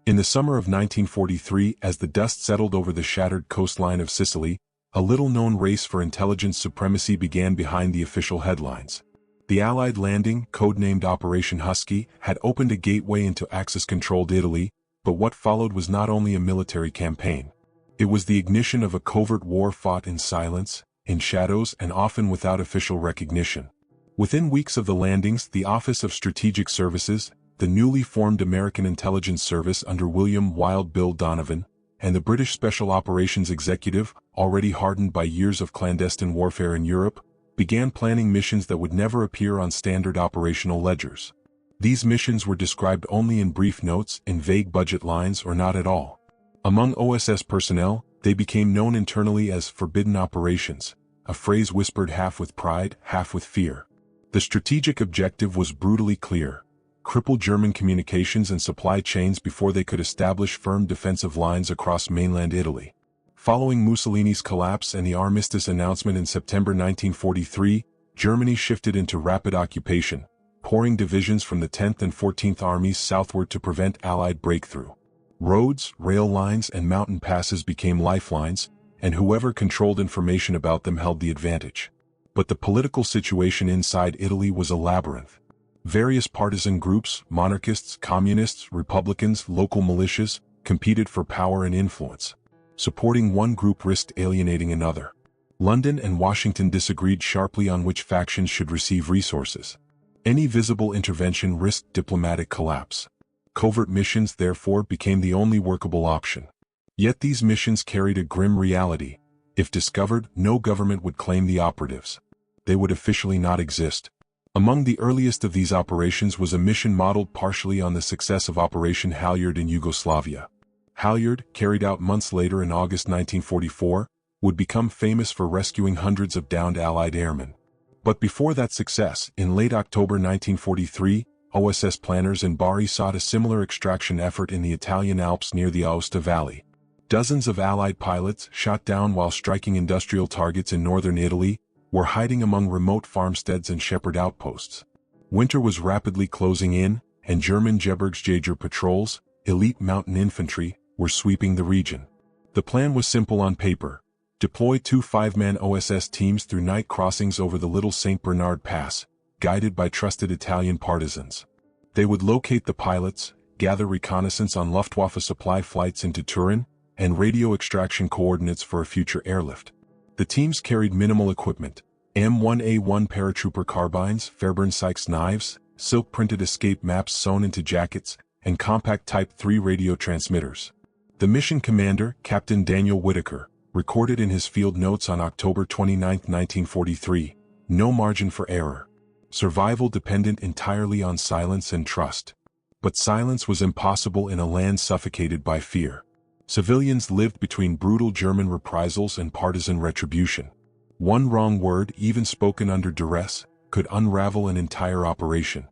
In the summer of 1943, as the dust settled over the shattered coastline of Sicily, a little-known race for intelligence supremacy began behind the official headlines. The Allied landing, codenamed Operation Husky, had opened a gateway into Axis-controlled Italy, but what followed was not only a military campaign. It was the ignition of a covert war fought in silence, in shadows, and often without official recognition. Within weeks of the landings, the Office of Strategic Services, the newly formed American Intelligence Service under William Wild Bill Donovan, and the British Special Operations Executive, already hardened by years of clandestine warfare in Europe, began planning missions that would never appear on standard operational ledgers. These missions were described only in brief notes, in vague budget lines, or not at all. Among OSS personnel, they became known internally as forbidden operations, a phrase whispered half with pride, half with fear. The strategic objective was brutally clear: cripple German communications and supply chains before they could establish firm defensive lines across mainland Italy. Following Mussolini's collapse and the armistice announcement in September 1943, Germany shifted into rapid occupation, pouring divisions from the 10th and 14th Armies southward to prevent Allied breakthrough. Roads, rail lines, and mountain passes became lifelines, and whoever controlled information about them held the advantage. But the political situation inside Italy was a labyrinth. Various partisan groups, monarchists, communists, republicans, local militias, competed for power and influence. Supporting one group risked alienating another. London and Washington disagreed sharply on which factions should receive resources. Any visible intervention risked diplomatic collapse. Covert missions, therefore, became the only workable option. Yet these missions carried a grim reality. If discovered, no government would claim the operatives. They would officially not exist. Among the earliest of these operations was a mission modeled partially on the success of Operation Halyard in Yugoslavia. Halyard, carried out months later in August 1944, would become famous for rescuing hundreds of downed Allied airmen. But before that success, in late October 1943, OSS planners in Bari sought a similar extraction effort in the Italian Alps near the Aosta Valley. Dozens of Allied pilots, shot down while striking industrial targets in northern Italy, were hiding among remote farmsteads and shepherd outposts. Winter was rapidly closing in, and German Gebirgsjäger patrols, elite mountain infantry, were sweeping the region. The plan was simple on paper: deploy 2 5-man OSS teams through night crossings over the Little St. Bernard Pass, guided by trusted Italian partisans. They would locate the pilots, gather reconnaissance on Luftwaffe supply flights into Turin, and radio extraction coordinates for a future airlift. The teams carried minimal equipment: M1A1 paratrooper carbines, Fairbairn Sykes knives, silk-printed escape maps sewn into jackets, and compact Type 3 radio transmitters. The mission commander, Captain Daniel Whitaker, recorded in his field notes on October 29, 1943, "No margin for error. Survival dependent entirely on silence and trust." But silence was impossible in a land suffocated by fear. Civilians lived between brutal German reprisals and partisan retribution. One wrong word, even spoken under duress, could unravel an entire operation.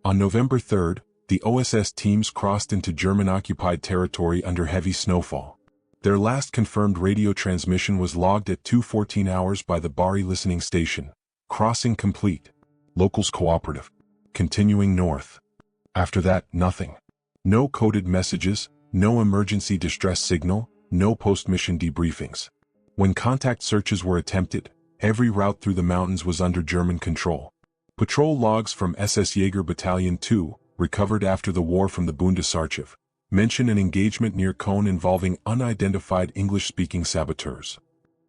On November 3, the OSS teams crossed into German-occupied territory under heavy snowfall. Their last confirmed radio transmission was logged at 2:14 hours by the Bari listening station. Crossing complete. Locals cooperative. Continuing north. After that, nothing. No coded messages, no emergency distress signal, no post-mission debriefings. When contact searches were attempted, every route through the mountains was under German control. Patrol logs from SS Jaeger Battalion 2, recovered after the war from the Bundesarchiv, mention an engagement near Cone involving unidentified English-speaking saboteurs.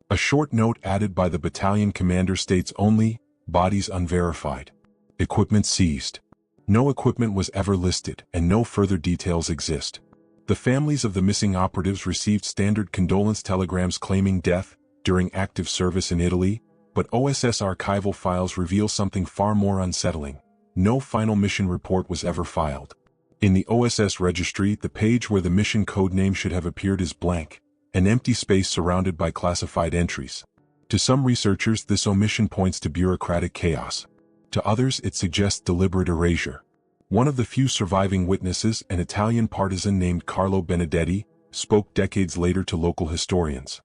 A short note added by the battalion commander states only, "Bodies unverified. Equipment seized." No equipment was ever listed, and no further details exist. The families of the missing operatives received standard condolence telegrams claiming death during active service in Italy, but OSS archival files reveal something far more unsettling. No final mission report was ever filed. In the OSS registry, the page where the mission code name should have appeared is blank, an empty space surrounded by classified entries. To some researchers, this omission points to bureaucratic chaos. To others, it suggests deliberate erasure. One of the few surviving witnesses, an Italian partisan named Carlo Benedetti, spoke decades later to local historians.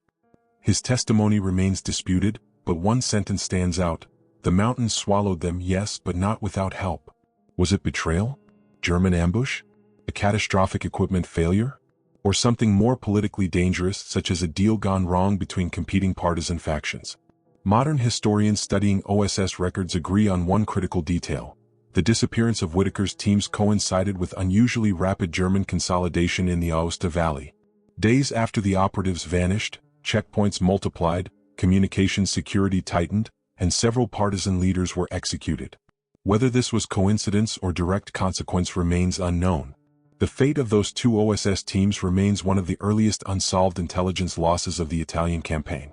His testimony remains disputed, but one sentence stands out: "The mountains swallowed them, yes, but not without help." Was it betrayal? German ambush? A catastrophic equipment failure? Or something more politically dangerous, such as a deal gone wrong between competing partisan factions? Modern historians studying OSS records agree on one critical detail. The disappearance of Whitaker's teams coincided with unusually rapid German consolidation in the Aosta Valley. Days after the operatives vanished, checkpoints multiplied, communications security tightened, and several partisan leaders were executed. Whether this was coincidence or direct consequence remains unknown. The fate of those two OSS teams remains one of the earliest unsolved intelligence losses of the Italian campaign.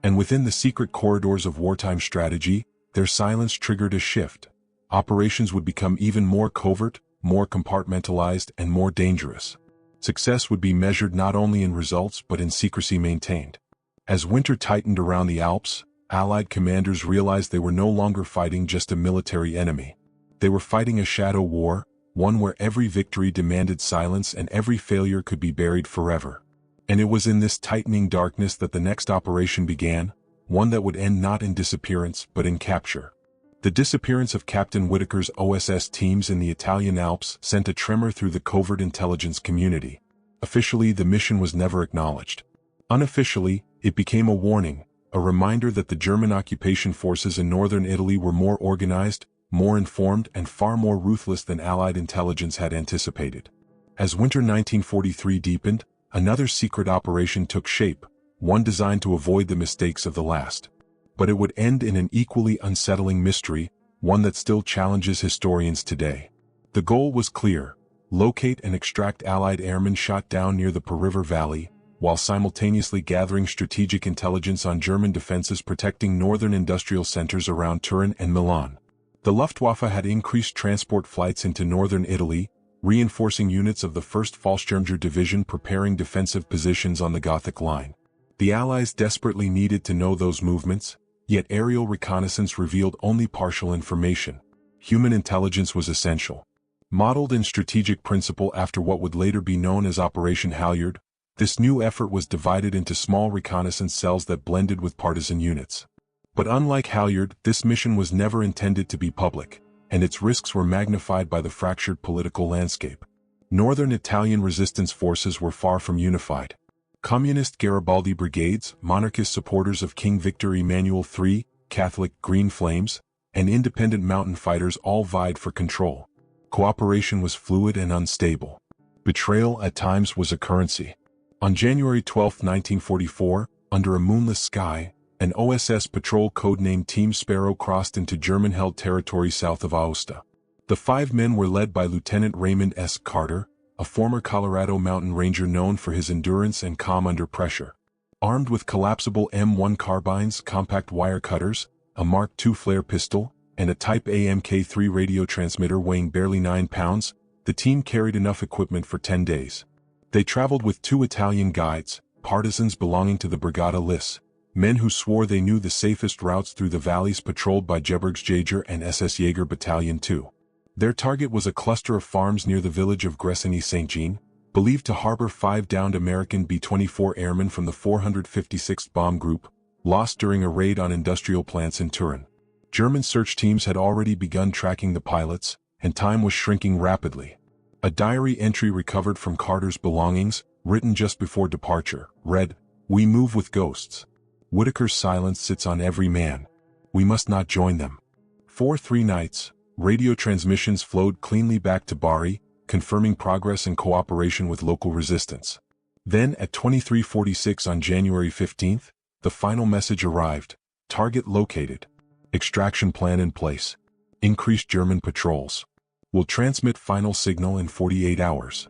And within the secret corridors of wartime strategy, their silence triggered a shift. Operations would become even more covert, more compartmentalized, and more dangerous. Success would be measured not only in results but in secrecy maintained. As winter tightened around the Alps, Allied commanders realized they were no longer fighting just a military enemy. They were fighting a shadow war, one where every victory demanded silence and every failure could be buried forever. And it was in this tightening darkness that the next operation began, one that would end not in disappearance but in capture. The disappearance of Captain Whitaker's OSS teams in the Italian Alps sent a tremor through the covert intelligence community. Officially, the mission was never acknowledged. Unofficially, it became a warning, a reminder that the German occupation forces in northern Italy were more organized, more informed, and far more ruthless than Allied intelligence had anticipated. As winter 1943 deepened, another secret operation took shape, one designed to avoid the mistakes of the last. But it would end in an equally unsettling mystery, one that still challenges historians today. The goal was clear: locate and extract Allied airmen shot down near the Po River Valley, while simultaneously gathering strategic intelligence on German defenses protecting northern industrial centers around Turin and Milan. The Luftwaffe had increased transport flights into northern Italy, reinforcing units of the 1st Fallschirmjäger Division preparing defensive positions on the Gothic Line. The Allies desperately needed to know those movements, yet aerial reconnaissance revealed only partial information. Human intelligence was essential. Modeled in strategic principle after what would later be known as Operation Halyard, this new effort was divided into small reconnaissance cells that blended with partisan units. But unlike Halyard, this mission was never intended to be public, and its risks were magnified by the fractured political landscape. Northern Italian resistance forces were far from unified. Communist Garibaldi brigades, monarchist supporters of King Victor Emmanuel III, Catholic Green Flames, and independent mountain fighters all vied for control. Cooperation was fluid and unstable. Betrayal at times was a currency. On January 12, 1944, under a moonless sky, an OSS patrol codenamed Team Sparrow crossed into German-held territory south of Aosta. The 5 men were led by Lieutenant Raymond S. Carter, a former Colorado mountain ranger known for his endurance and calm under pressure. Armed with collapsible M1 carbines, compact wire cutters, a Mark II flare pistol, and a Type A Mk3 radio transmitter weighing barely 9 pounds, the team carried enough equipment for 10 days. They traveled with 2 Italian guides, partisans belonging to the Brigata Lis, men who swore they knew the safest routes through the valleys patrolled by Gebirgsjäger and SS Jäger Battalion 2. Their target was a cluster of farms near the village of Gresini-Saint-Jean, believed to harbor 5 downed American B-24 airmen from the 456th Bomb Group, lost during a raid on industrial plants in Turin. German search teams had already begun tracking the pilots, and time was shrinking rapidly. A diary entry recovered from Carter's belongings, written just before departure, read, "We move with ghosts. Whitaker's silence sits on every man. We must not join them." For 3 nights, radio transmissions flowed cleanly back to Bari, confirming progress and cooperation with local resistance. Then at 23:46 on January 15th, the final message arrived: target located. Extraction plan in place. Increased German patrols. Will transmit final signal in 48 hours.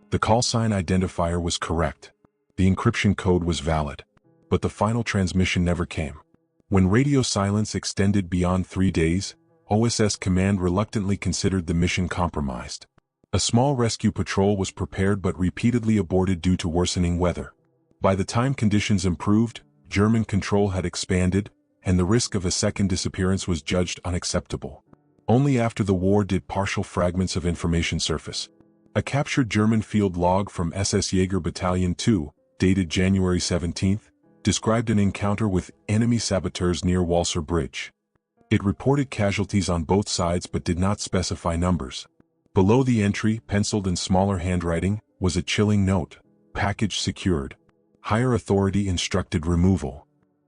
The call sign identifier was correct. The encryption code was valid. But the final transmission never came. When radio silence extended beyond 3 days, OSS Command reluctantly considered the mission compromised. A small rescue patrol was prepared but repeatedly aborted due to worsening weather. By the time conditions improved, German control had expanded, and the risk of a second disappearance was judged unacceptable. Only after the war did partial fragments of information surface. A captured German field log from SS Jäger Battalion 2, dated January 17, described an encounter with enemy saboteurs near Walser Bridge. It reported casualties on both sides but did not specify numbers. Below the entry, penciled in smaller handwriting, was a chilling note: package secured. Higher authority instructed removal.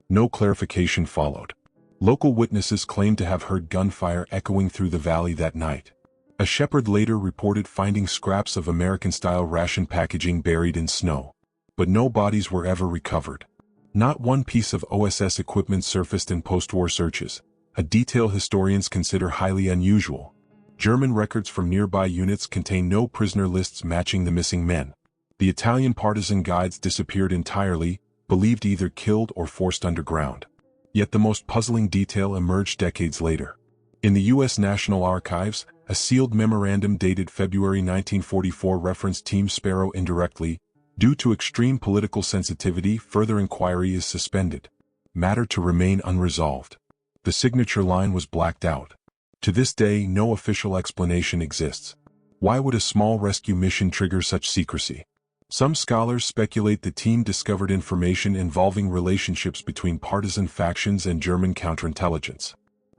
No clarification followed. Local witnesses claimed to have heard gunfire echoing through the valley that night. A shepherd later reported finding scraps of American-style ration packaging buried in snow. But no bodies were ever recovered. Not one piece of OSS equipment surfaced in post-war searches, a detail historians consider highly unusual. German records from nearby units contain no prisoner lists matching the missing men. The Italian partisan guides disappeared entirely, believed either killed or forced underground. Yet the most puzzling detail emerged decades later. In the U.S. National Archives, a sealed memorandum dated February 1944 referenced Team Sparrow indirectly. Due to extreme political sensitivity, further inquiry is suspended. Matter to remain unresolved. The signature line was blacked out. To this day, no official explanation exists. Why would a small rescue mission trigger such secrecy? Some scholars speculate the team discovered information involving relationships between partisan factions and German counterintelligence.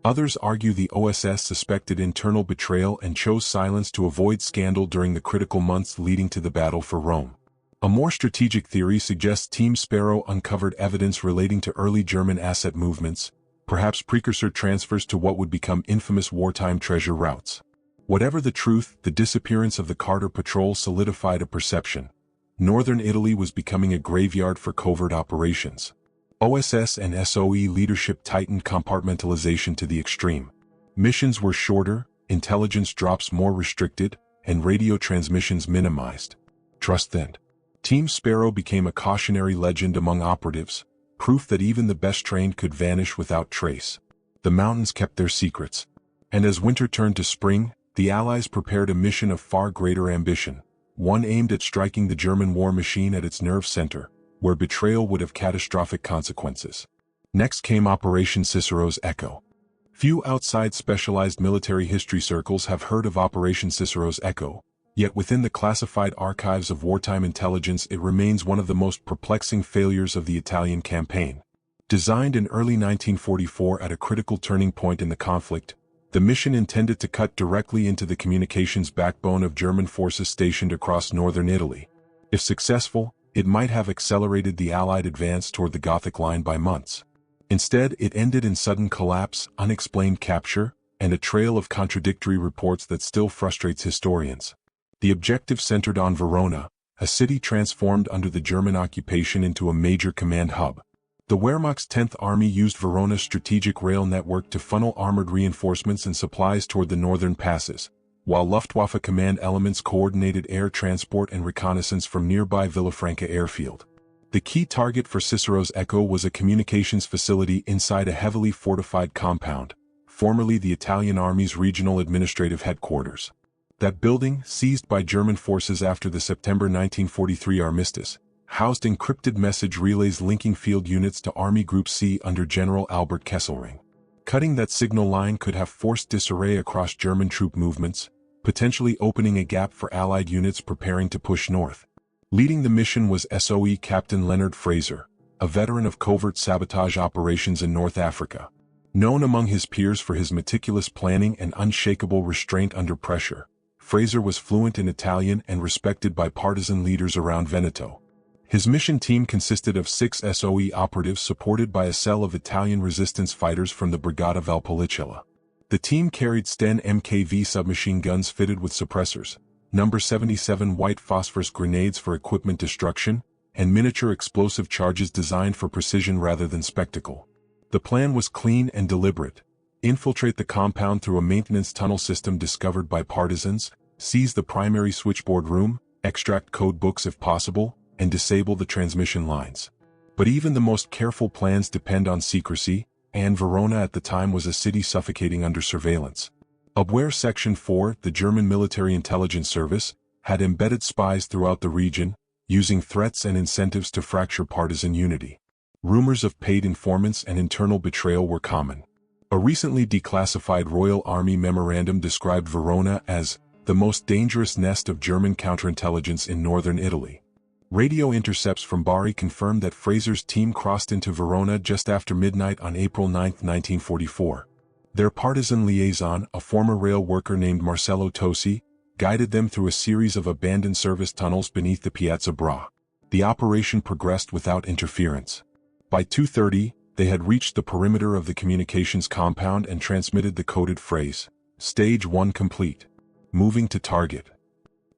Others argue the OSS suspected internal betrayal and chose silence to avoid scandal during the critical months leading to the battle for Rome. A more strategic theory suggests Team Sparrow uncovered evidence relating to early German asset movements, perhaps precursor transfers to what would become infamous wartime treasure routes. Whatever the truth, the disappearance of the Carter Patrol solidified a perception. Northern Italy was becoming a graveyard for covert operations. OSS and SOE leadership tightened compartmentalization to the extreme. Missions were shorter, intelligence drops more restricted, and radio transmissions minimized. Trust thinned. Team Sparrow became a cautionary legend among operatives, proof that even the best trained could vanish without trace. The mountains kept their secrets. And as winter turned to spring, the Allies prepared a mission of far greater ambition. One aimed at striking the German war machine at its nerve center, where betrayal would have catastrophic consequences. Next came Operation Cicero's Echo. Few outside specialized military history circles have heard of Operation Cicero's Echo, yet within the classified archives of wartime intelligence it remains one of the most perplexing failures of the Italian campaign. Designed in early 1944 at a critical turning point in the conflict, the mission intended to cut directly into the communications backbone of German forces stationed across northern Italy. If successful, it might have accelerated the Allied advance toward the Gothic Line by months. Instead, it ended in sudden collapse, unexplained capture, and a trail of contradictory reports that still frustrates historians. The objective centered on Verona, a city transformed under the German occupation into a major command hub. The Wehrmacht's 10th Army used Verona's strategic rail network to funnel armored reinforcements and supplies toward the northern passes, while Luftwaffe command elements coordinated air transport and reconnaissance from nearby Villafranca airfield. The key target for Cicero's Echo was a communications facility inside a heavily fortified compound, formerly the Italian Army's regional administrative headquarters. That building, seized by German forces after the September 1943 armistice, housed encrypted message relays linking field units to Army Group C under General Albert Kesselring. Cutting that signal line could have forced disarray across German troop movements, potentially opening a gap for Allied units preparing to push north. Leading the mission was SOE Captain Leonard Fraser, a veteran of covert sabotage operations in North Africa. Known among his peers for his meticulous planning and unshakable restraint under pressure, Fraser was fluent in Italian and respected by partisan leaders around Veneto. His mission team consisted of 6 SOE operatives supported by a cell of Italian resistance fighters from the Brigata Valpolicella. The team carried Sten MKV submachine guns fitted with suppressors, No. 77 white phosphorus grenades for equipment destruction, and miniature explosive charges designed for precision rather than spectacle. The plan was clean and deliberate. Infiltrate the compound through a maintenance tunnel system discovered by partisans, seize the primary switchboard room, extract code books if possible, and disable the transmission lines. But even the most careful plans depend on secrecy, and Verona at the time was a city suffocating under surveillance. Abwehr Section 4, the German military intelligence service, had embedded spies throughout the region, using threats and incentives to fracture partisan unity. Rumors of paid informants and internal betrayal were common. A recently declassified Royal Army memorandum described Verona as the most dangerous nest of German counterintelligence in northern Italy. Radio intercepts from Bari confirmed that Fraser's team crossed into Verona just after midnight on April 9, 1944. Their partisan liaison, a former rail worker named Marcello Tosi, guided them through a series of abandoned service tunnels beneath the Piazza Bra. The operation progressed without interference. By 2:30, they had reached the perimeter of the communications compound and transmitted the coded phrase, "Stage 1 complete. Moving to target."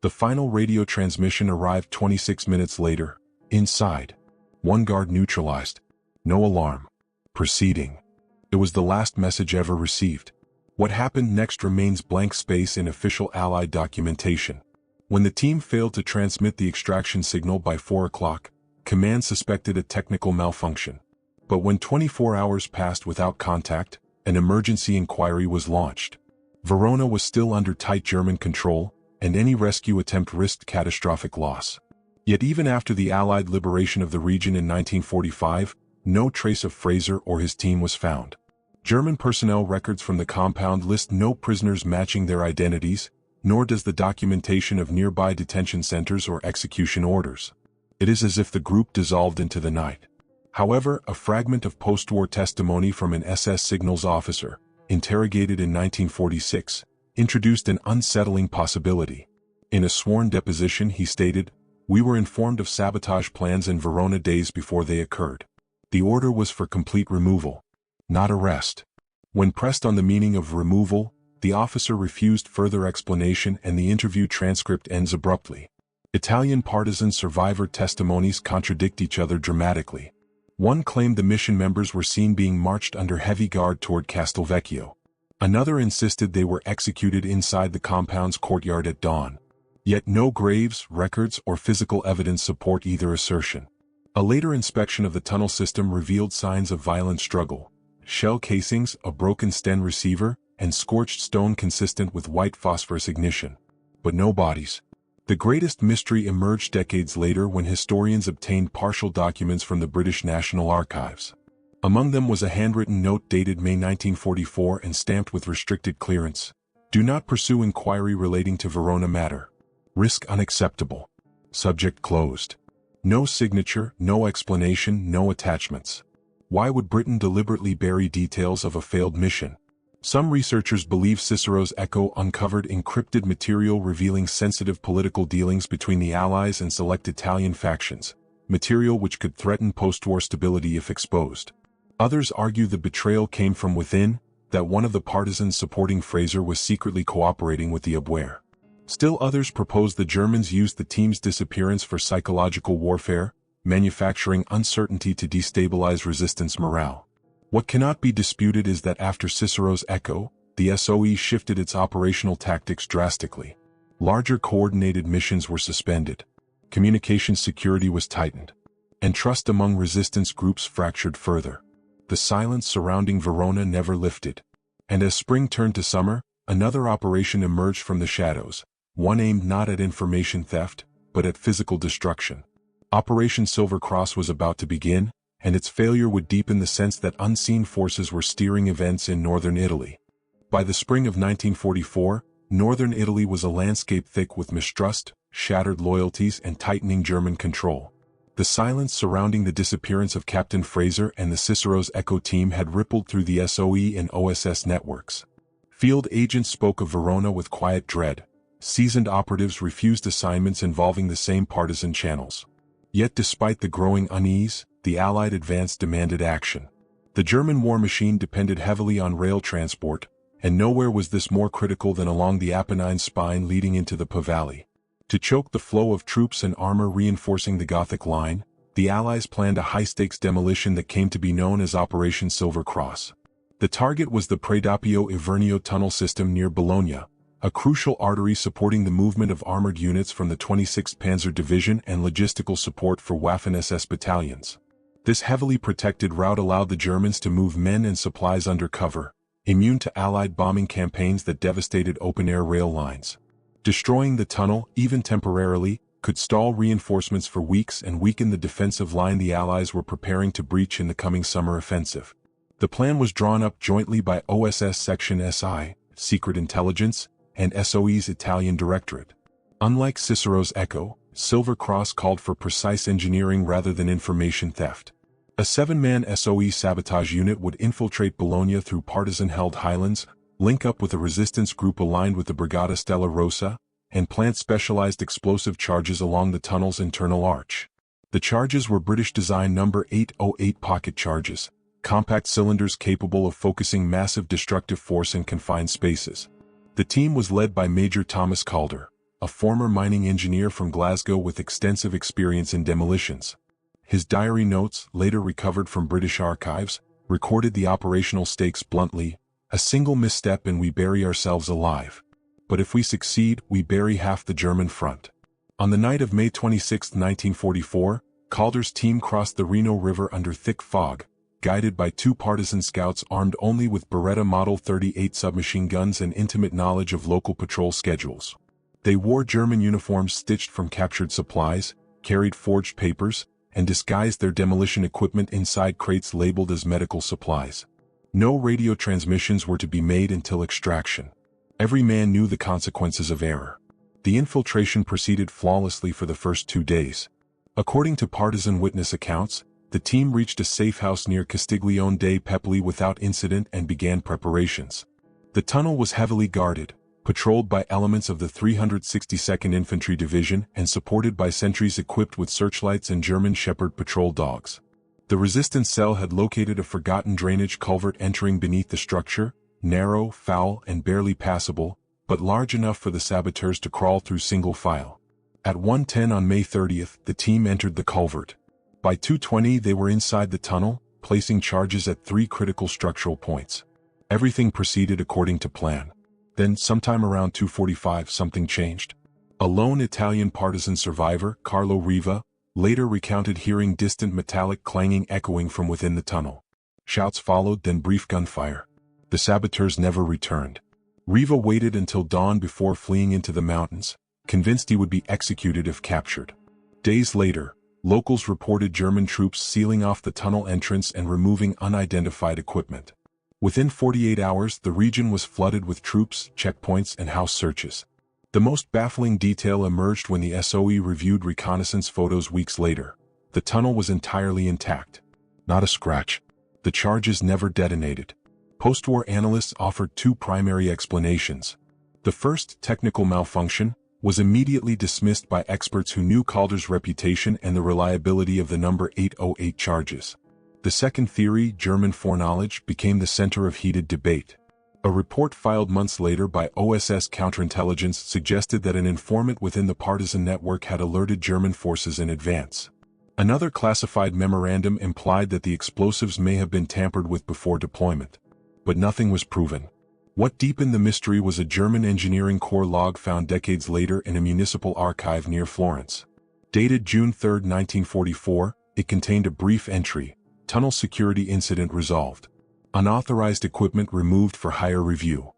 The final radio transmission arrived 26 minutes later. Inside, one guard neutralized. No alarm. Proceeding. It was the last message ever received. What happened next remains blank space in official Allied documentation. When the team failed to transmit the extraction signal by 4 o'clock, command suspected a technical malfunction. But when 24 hours passed without contact, an emergency inquiry was launched. Verona was still under tight German control, and any rescue attempt risked catastrophic loss. Yet even after the Allied liberation of the region in 1945, no trace of Fraser or his team was found. German personnel records from the compound list no prisoners matching their identities, nor does the documentation of nearby detention centers or execution orders. It is as if the group dissolved into the night. However, a fragment of post-war testimony from an SS signals officer, interrogated in 1946, introduced an unsettling possibility. In a sworn deposition he stated, "We were informed of sabotage plans in Verona days before they occurred. The order was for complete removal, not arrest." When pressed on the meaning of removal, the officer refused further explanation and the interview transcript ends abruptly. Italian partisan survivor testimonies contradict each other dramatically. One claimed the mission members were seen being marched under heavy guard toward Castelvecchio. Another insisted they were executed inside the compound's courtyard at dawn. Yet no graves, records, or physical evidence support either assertion. A later inspection of the tunnel system revealed signs of violent struggle. Shell casings, a broken Sten receiver, and scorched stone consistent with white phosphorus ignition. But no bodies. The greatest mystery emerged decades later when historians obtained partial documents from the British National Archives. Among them was a handwritten note dated May 1944 and stamped with restricted clearance. "Do not pursue inquiry relating to Verona matter. Risk unacceptable. Subject closed." No signature, no explanation, no attachments. Why would Britain deliberately bury details of a failed mission? Some researchers believe Cicero's Echo uncovered encrypted material revealing sensitive political dealings between the Allies and select Italian factions, material which could threaten post-war stability if exposed. Others argue the betrayal came from within, that one of the partisans supporting Fraser was secretly cooperating with the Abwehr. Still others propose the Germans used the team's disappearance for psychological warfare, manufacturing uncertainty to destabilize resistance morale. What cannot be disputed is that after Cicero's Echo, the SOE shifted its operational tactics drastically. Larger coordinated missions were suspended. Communications security was tightened. And trust among resistance groups fractured further. The silence surrounding Verona never lifted. And as spring turned to summer, another operation emerged from the shadows, one aimed not at information theft, but at physical destruction. Operation Silver Cross was about to begin, and its failure would deepen the sense that unseen forces were steering events in northern Italy. By the spring of 1944, northern Italy was a landscape thick with mistrust, shattered loyalties, and tightening German control. The silence surrounding the disappearance of Captain Fraser and the Cicero's Echo team had rippled through the SOE and OSS networks. Field agents spoke of Verona with quiet dread. Seasoned operatives refused assignments involving the same partisan channels. Yet despite the growing unease, the Allied advance demanded action. The German war machine depended heavily on rail transport, and nowhere was this more critical than along the Apennine spine leading into the Po Valley. To choke the flow of troops and armor reinforcing the Gothic line, the Allies planned a high-stakes demolition that came to be known as Operation Silver Cross. The target was the Predoppio Ivernio tunnel system near Bologna, a crucial artery supporting the movement of armored units from the 26th Panzer Division and logistical support for Waffen-SS battalions. This heavily protected route allowed the Germans to move men and supplies under cover, immune to Allied bombing campaigns that devastated open-air rail lines. Destroying the tunnel, even temporarily, could stall reinforcements for weeks and weaken the defensive line the Allies were preparing to breach in the coming summer offensive. The plan was drawn up jointly by OSS Section SI, Secret Intelligence, and SOE's Italian Directorate. Unlike Cicero's Echo, Silver Cross called for precise engineering rather than information theft. A 7-man SOE sabotage unit would infiltrate Bologna through partisan-held highlands, link up with a resistance group aligned with the Brigata Stella Rossa, and plant specialized explosive charges along the tunnel's internal arch. The charges were British design number 808 pocket charges, compact cylinders capable of focusing massive destructive force in confined spaces. The team was led by Major Thomas Calder, a former mining engineer from Glasgow with extensive experience in demolitions. His diary notes, later recovered from British archives, recorded the operational stakes bluntly: "A single misstep and we bury ourselves alive. But if we succeed, we bury half the German front." On the night of May 26, 1944, Calder's team crossed the Reno River under thick fog, guided by two partisan scouts armed only with Beretta Model 38 submachine guns and intimate knowledge of local patrol schedules. They wore German uniforms stitched from captured supplies, carried forged papers, and disguised their demolition equipment inside crates labeled as medical supplies. No radio transmissions were to be made until extraction. Every man knew the consequences of error. The infiltration proceeded flawlessly for the first 2 days. According to partisan witness accounts, the team reached a safe house near Castiglione dei Pepoli without incident and began preparations. The tunnel was heavily guarded, patrolled by elements of the 362nd Infantry Division and supported by sentries equipped with searchlights and German Shepherd patrol dogs. The resistance cell had located a forgotten drainage culvert entering beneath the structure, narrow, foul, and barely passable, but large enough for the saboteurs to crawl through single file. At 1:10 on May 30th, the team entered the culvert. By 2:20 they were inside the tunnel, placing charges at 3 critical structural points. Everything proceeded according to plan. Then, sometime around 2:45, something changed. A lone Italian partisan survivor, Carlo Riva, later recounted hearing distant metallic clanging echoing from within the tunnel. Shouts followed, then brief gunfire. The saboteurs never returned. Riva waited until dawn before fleeing into the mountains, convinced he would be executed if captured. Days later, locals reported German troops sealing off the tunnel entrance and removing unidentified equipment. Within 48 hours, the region was flooded with troops, checkpoints, and house searches. The most baffling detail emerged when the SOE reviewed reconnaissance photos weeks later. The tunnel was entirely intact. Not a scratch. The charges never detonated. Post-war analysts offered 2 primary explanations. The first, technical malfunction, was immediately dismissed by experts who knew Calder's reputation and the reliability of the number 808 charges. The second theory, German foreknowledge, became the center of heated debate. A report filed months later by OSS counterintelligence suggested that an informant within the partisan network had alerted German forces in advance. Another classified memorandum implied that the explosives may have been tampered with before deployment. But nothing was proven. What deepened the mystery was a German engineering corps log found decades later in a municipal archive near Florence. Dated June 3, 1944, it contained a brief entry: tunnel security incident resolved. Unauthorized equipment removed for higher review.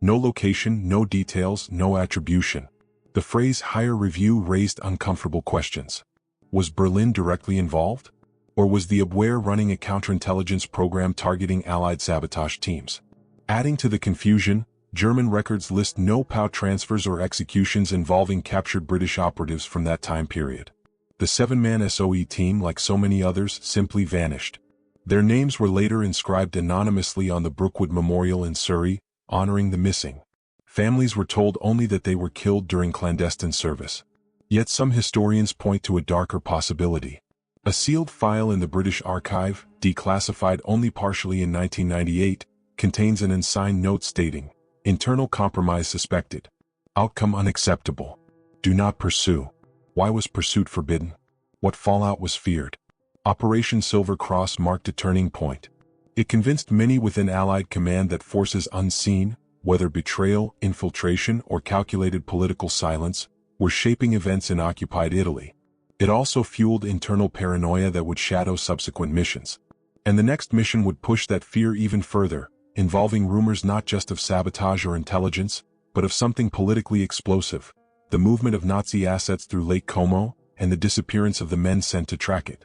No location, no details, no attribution. The phrase higher review raised uncomfortable questions. Was Berlin directly involved? Or was the Abwehr running a counterintelligence program targeting Allied sabotage teams? Adding to the confusion, German records list no POW transfers or executions involving captured British operatives from that time period. The 7-man SOE team, like so many others, simply vanished. Their names were later inscribed anonymously on the Brookwood Memorial in Surrey, honoring the missing. Families were told only that they were killed during clandestine service. Yet some historians point to a darker possibility. A sealed file in the British Archive, declassified only partially in 1998, contains an unsigned note stating, "Internal compromise suspected. Outcome unacceptable. Do not pursue." Why was pursuit forbidden? What fallout was feared? Operation Silver Cross marked a turning point. It convinced many within Allied command that forces unseen, whether betrayal, infiltration, or calculated political silence, were shaping events in occupied Italy. It also fueled internal paranoia that would shadow subsequent missions. And the next mission would push that fear even further, involving rumors not just of sabotage or intelligence, but of something politically explosive: the movement of Nazi assets through Lake Como, and the disappearance of the men sent to track it.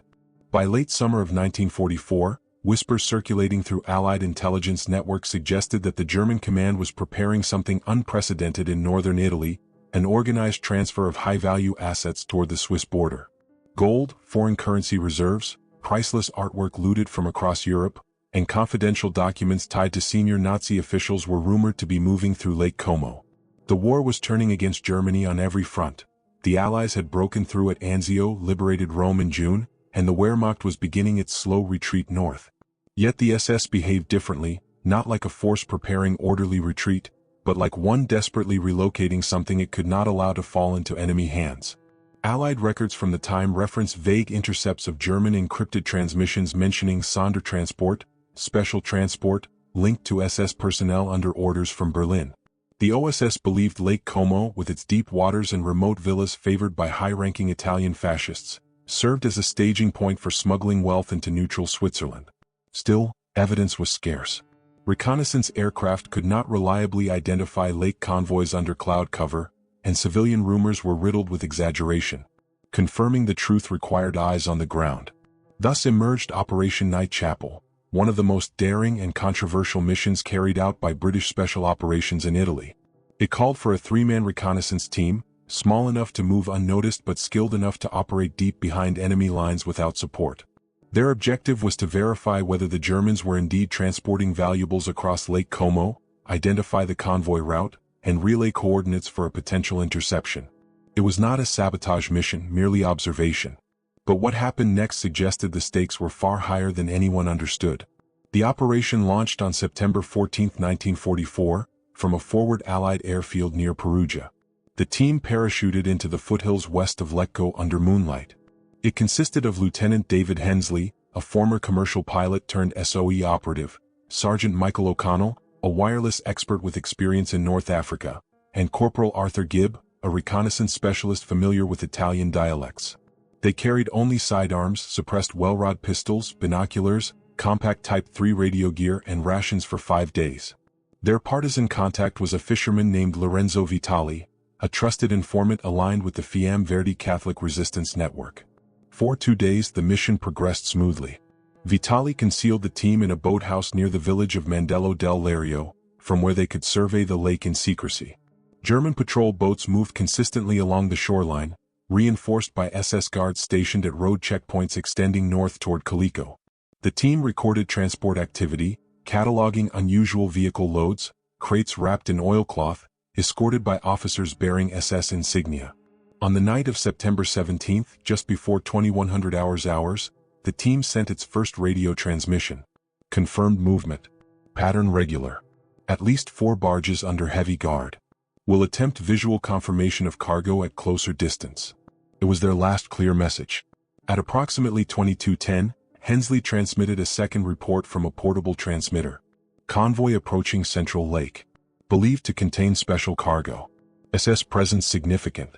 By late summer of 1944, whispers circulating through Allied intelligence networks suggested that the German command was preparing something unprecedented in northern Italy: an organized transfer of high-value assets toward the Swiss border. Gold, foreign currency reserves, priceless artwork looted from across Europe, and confidential documents tied to senior Nazi officials were rumored to be moving through Lake Como. The war was turning against Germany on every front. The Allies had broken through at Anzio, liberated Rome in June, and the Wehrmacht was beginning its slow retreat north. Yet the SS behaved differently, not like a force preparing orderly retreat, but like one desperately relocating something it could not allow to fall into enemy hands. Allied records from the time reference vague intercepts of German encrypted transmissions mentioning Sondertransport, special transport, linked to SS personnel under orders from Berlin. The OSS believed Lake Como, with its deep waters and remote villas favored by high-ranking Italian fascists, served as a staging point for smuggling wealth into neutral Switzerland. Still, evidence was scarce. Reconnaissance aircraft could not reliably identify lake convoys under cloud cover, and civilian rumors were riddled with exaggeration. Confirming the truth required eyes on the ground. Thus emerged Operation Nightchapel, one of the most daring and controversial missions carried out by British Special Operations in Italy. It called for a three-man reconnaissance team, small enough to move unnoticed but skilled enough to operate deep behind enemy lines without support. Their objective was to verify whether the Germans were indeed transporting valuables across Lake Como, identify the convoy route, and relay coordinates for a potential interception. It was not a sabotage mission, merely observation. But what happened next suggested the stakes were far higher than anyone understood. The operation launched on September 14, 1944, from a forward Allied airfield near Perugia. The team parachuted into the foothills west of Lecco under moonlight. It consisted of Lieutenant David Hensley, a former commercial pilot turned SOE operative, Sergeant Michael O'Connell, a wireless expert with experience in North Africa, and Corporal Arthur Gibb, a reconnaissance specialist familiar with Italian dialects. They carried only sidearms, suppressed well-rod pistols, binoculars, compact Type 3 radio gear, and rations for 5 days. Their partisan contact was a fisherman named Lorenzo Vitali, a trusted informant aligned with the Fiamme Verdi Catholic Resistance Network. For 2 days the mission progressed smoothly. Vitali concealed the team in a boathouse near the village of Mandello del Lario, from where they could survey the lake in secrecy. German patrol boats moved consistently along the shoreline, reinforced by SS guards stationed at road checkpoints extending north toward Calico. The team recorded transport activity, cataloging unusual vehicle loads, crates wrapped in oilcloth, escorted by officers bearing SS insignia. On the night of September 17, just before 2100 hours, the team sent its first radio transmission. Confirmed movement. Pattern regular. At least 4 barges under heavy guard. Will attempt visual confirmation of cargo at closer distance. It was their last clear message. At approximately 22:10, Hensley transmitted a second report from a portable transmitter. Convoy approaching Central Lake. Believed to contain special cargo. SS presence significant.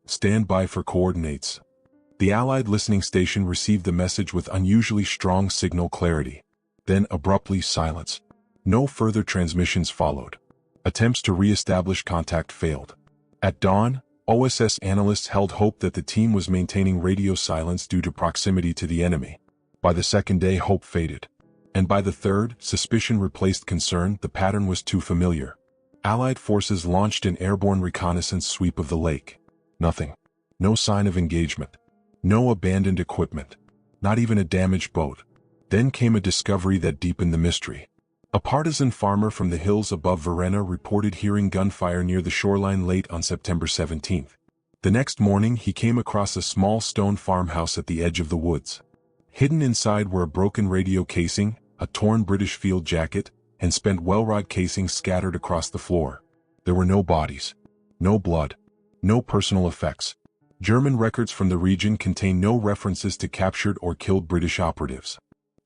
Stand by for coordinates. The Allied listening station received the message with unusually strong signal clarity. Then abruptly silence. No further transmissions followed. Attempts to re-establish contact failed. At dawn, OSS analysts held hope that the team was maintaining radio silence due to proximity to the enemy. By the second day hope faded. And by the third, suspicion replaced concern. The pattern was too familiar. Allied forces launched an airborne reconnaissance sweep of the lake. Nothing. No sign of engagement. No abandoned equipment. Not even a damaged boat. Then came a discovery that deepened the mystery. A partisan farmer from the hills above Varenna reported hearing gunfire near the shoreline late on September 17. The next morning he came across a small stone farmhouse at the edge of the woods. Hidden inside were a broken radio casing, a torn British field jacket, and spent well-rod casings scattered across the floor. There were no bodies. No blood. No personal effects. German records from the region contain no references to captured or killed British operatives.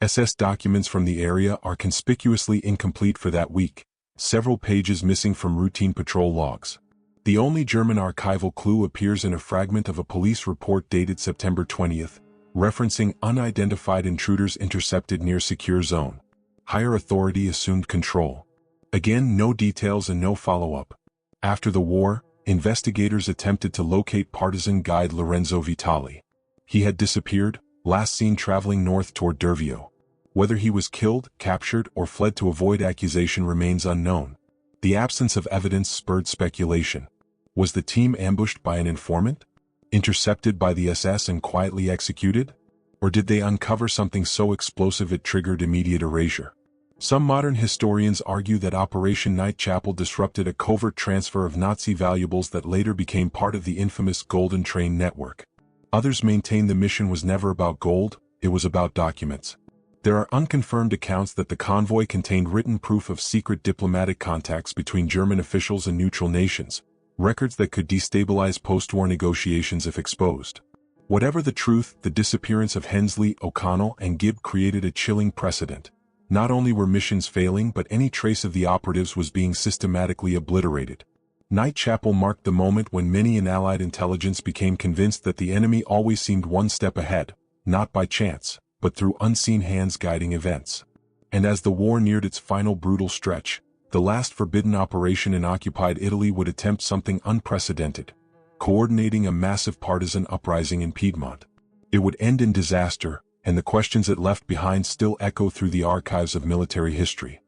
SS documents from the area are conspicuously incomplete for that week, several pages missing from routine patrol logs. The only German archival clue appears in a fragment of a police report dated September 20th, referencing unidentified intruders intercepted near secure zone. Higher authority assumed control. Again, no details and no follow-up. After the war, investigators attempted to locate partisan guide Lorenzo Vitali. He had disappeared, last seen traveling north toward Dervio. Whether he was killed, captured, or fled to avoid accusation remains unknown. The absence of evidence spurred speculation. Was the team ambushed by an informant? Intercepted by the SS and quietly executed? Or did they uncover something so explosive it triggered immediate erasure? Some modern historians argue that Operation Nightchapel disrupted a covert transfer of Nazi valuables that later became part of the infamous Golden Train network. Others maintain the mission was never about gold, it was about documents. There are unconfirmed accounts that the convoy contained written proof of secret diplomatic contacts between German officials and neutral nations, records that could destabilize post-war negotiations if exposed. Whatever the truth, the disappearance of Hensley, O'Connell, and Gibb created a chilling precedent. Not only were missions failing, but any trace of the operatives was being systematically obliterated. Nightchapel marked the moment when many in Allied intelligence became convinced that the enemy always seemed one step ahead, not by chance, but through unseen hands guiding events. And as the war neared its final brutal stretch, the last forbidden operation in occupied Italy would attempt something unprecedented, coordinating a massive partisan uprising in Piedmont. It would end in disaster, and the questions it left behind still echo through the archives of military history.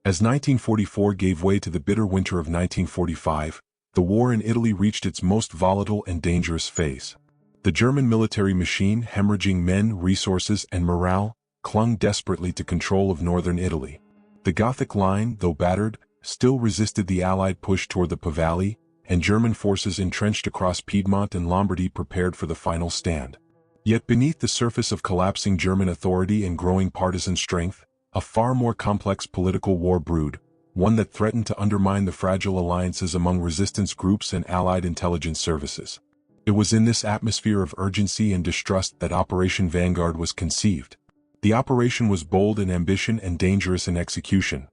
As 1944 gave way to the bitter winter of 1945, the war in Italy reached its most volatile and dangerous phase. The German military machine, hemorrhaging men, resources, and morale, clung desperately to control of northern Italy. The Gothic line, though battered, still resisted the Allied push toward the Po Valley, and German forces entrenched across Piedmont and Lombardy prepared for the final stand. Yet beneath the surface of collapsing German authority and growing partisan strength, a far more complex political war brewed, one that threatened to undermine the fragile alliances among resistance groups and Allied intelligence services. It was in this atmosphere of urgency and distrust that Operation Vanguard was conceived. The operation was bold in ambition and dangerous in execution.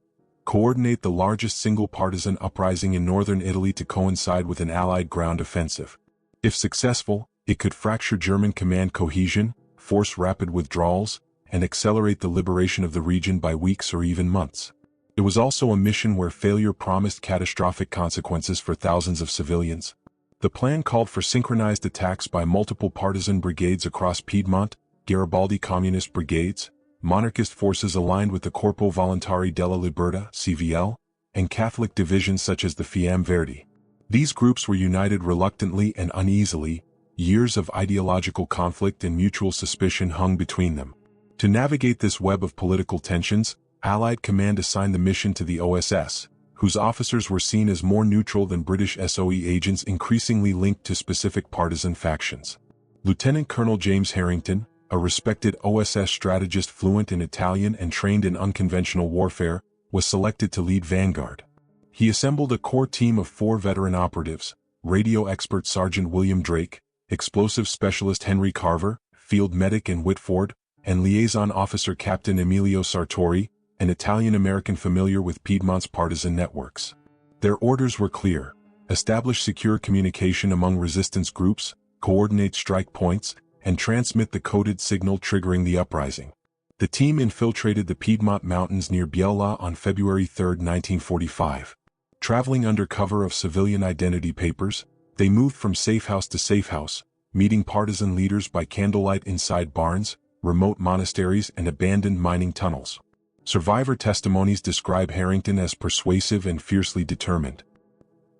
Coordinate the largest single partisan uprising in northern Italy to coincide with an Allied ground offensive. If successful, it could fracture German command cohesion, force rapid withdrawals, and accelerate the liberation of the region by weeks or even months. It was also a mission where failure promised catastrophic consequences for thousands of civilians. The plan called for synchronized attacks by multiple partisan brigades across Piedmont, Garibaldi communist brigades, monarchist forces aligned with the Corpo Volontari della Libertà (CVL), and Catholic divisions such as the Fiamme Verdi. These groups were united reluctantly and uneasily. Years of ideological conflict and mutual suspicion hung between them. To navigate this web of political tensions, Allied command assigned the mission to the OSS, whose officers were seen as more neutral than British SOE agents increasingly linked to specific partisan factions. Lieutenant Colonel James Harrington, a respected OSS strategist fluent in Italian and trained in unconventional warfare, was selected to lead Vanguard. He assembled a core team of 4 veteran operatives: radio expert Sergeant William Drake, explosive specialist Henry Carver, field medic and Whitford, and liaison officer Captain Emilio Sartori, an Italian-American familiar with Piedmont's partisan networks. Their orders were clear: establish secure communication among resistance groups, coordinate strike points, and transmit the coded signal triggering the uprising. The team infiltrated the Piedmont Mountains near Biella on February 3, 1945. Traveling under cover of civilian identity papers, they moved from safe house to safe house, meeting partisan leaders by candlelight inside barns, remote monasteries, and abandoned mining tunnels. Survivor testimonies describe Harrington as persuasive and fiercely determined.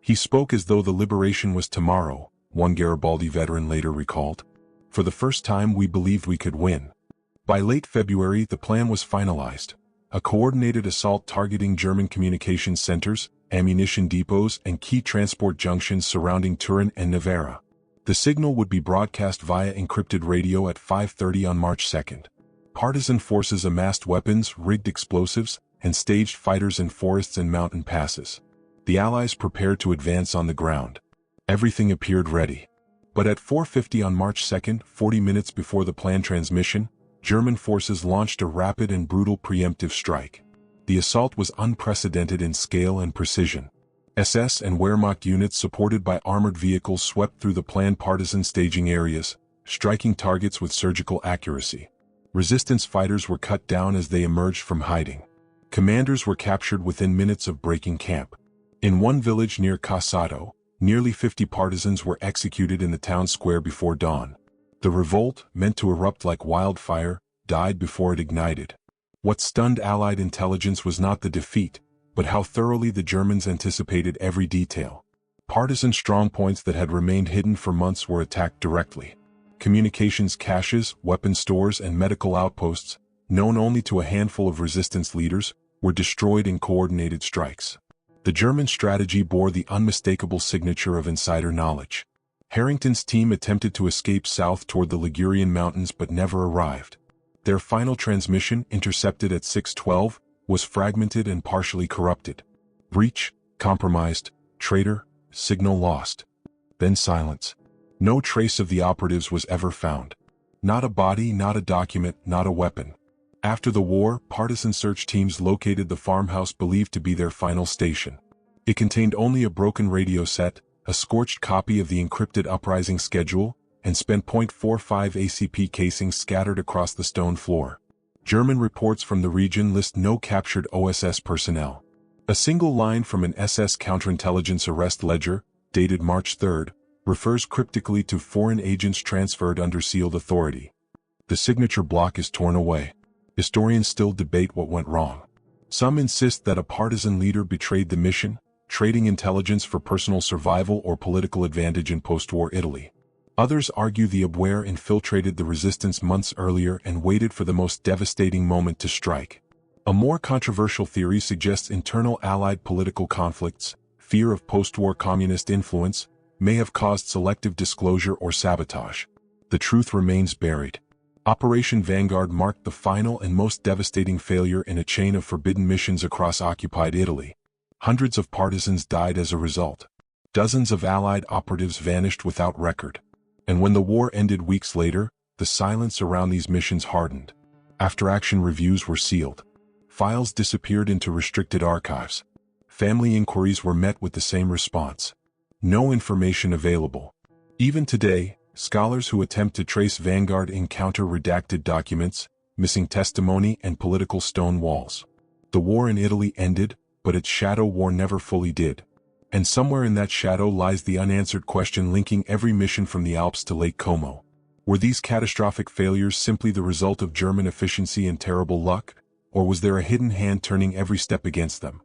He spoke as though the liberation was tomorrow, one Garibaldi veteran later recalled. For the first time we believed we could win. By late February the plan was finalized. A coordinated assault targeting German communications centers, ammunition depots, and key transport junctions surrounding Turin and Novara. The signal would be broadcast via encrypted radio at 5:30 on March 2. Partisan forces amassed weapons, rigged explosives, and staged fighters in forests and mountain passes. The Allies prepared to advance on the ground. Everything appeared ready. But at 4:50 on March 2, 40 minutes before the planned transmission, German forces launched a rapid and brutal preemptive strike. The assault was unprecedented in scale and precision. SS and Wehrmacht units supported by armored vehicles swept through the planned partisan staging areas, striking targets with surgical accuracy. Resistance fighters were cut down as they emerged from hiding. Commanders were captured within minutes of breaking camp. In one village near Cassato, nearly 50 partisans were executed in the town square before dawn. The revolt, meant to erupt like wildfire, died before it ignited. What stunned Allied intelligence was not the defeat, but how thoroughly the Germans anticipated every detail. Partisan strongpoints that had remained hidden for months were attacked directly. Communications caches, weapon stores, and medical outposts, known only to a handful of resistance leaders, were destroyed in coordinated strikes. The German strategy bore the unmistakable signature of insider knowledge. Harrington's team attempted to escape south toward the Ligurian mountains but never arrived. Their final transmission, intercepted at 6:12, was fragmented and partially corrupted. Breach, compromised, traitor, signal lost. Then silence. No trace of the operatives was ever found. Not a body, not a document, not a weapon. After the war, partisan search teams located the farmhouse believed to be their final station. It contained only a broken radio set, a scorched copy of the encrypted uprising schedule, and spent .45 ACP casings scattered across the stone floor. German reports from the region list no captured OSS personnel. A single line from an SS counterintelligence arrest ledger, dated March 3, refers cryptically to foreign agents transferred under sealed authority. The signature block is torn away. Historians still debate what went wrong. Some insist that a partisan leader betrayed the mission, trading intelligence for personal survival or political advantage in post-war Italy. Others argue the Abwehr infiltrated the resistance months earlier and waited for the most devastating moment to strike. A more controversial theory suggests internal Allied political conflicts, fear of post-war communist influence, may have caused selective disclosure or sabotage. The truth remains buried. Operation Vanguard marked the final and most devastating failure in a chain of forbidden missions across occupied Italy. Hundreds of partisans died as a result. Dozens of Allied operatives vanished without record. And when the war ended weeks later, the silence around these missions hardened. After-action reviews were sealed. Files disappeared into restricted archives. Family inquiries were met with the same response. No information available. Even today, scholars who attempt to trace Vanguard encounter redacted documents, missing testimony, and political stone walls. The war in Italy ended, but its shadow war never fully did. And somewhere in that shadow lies the unanswered question linking every mission from the Alps to Lake Como. Were these catastrophic failures simply the result of German efficiency and terrible luck, or was there a hidden hand turning every step against them?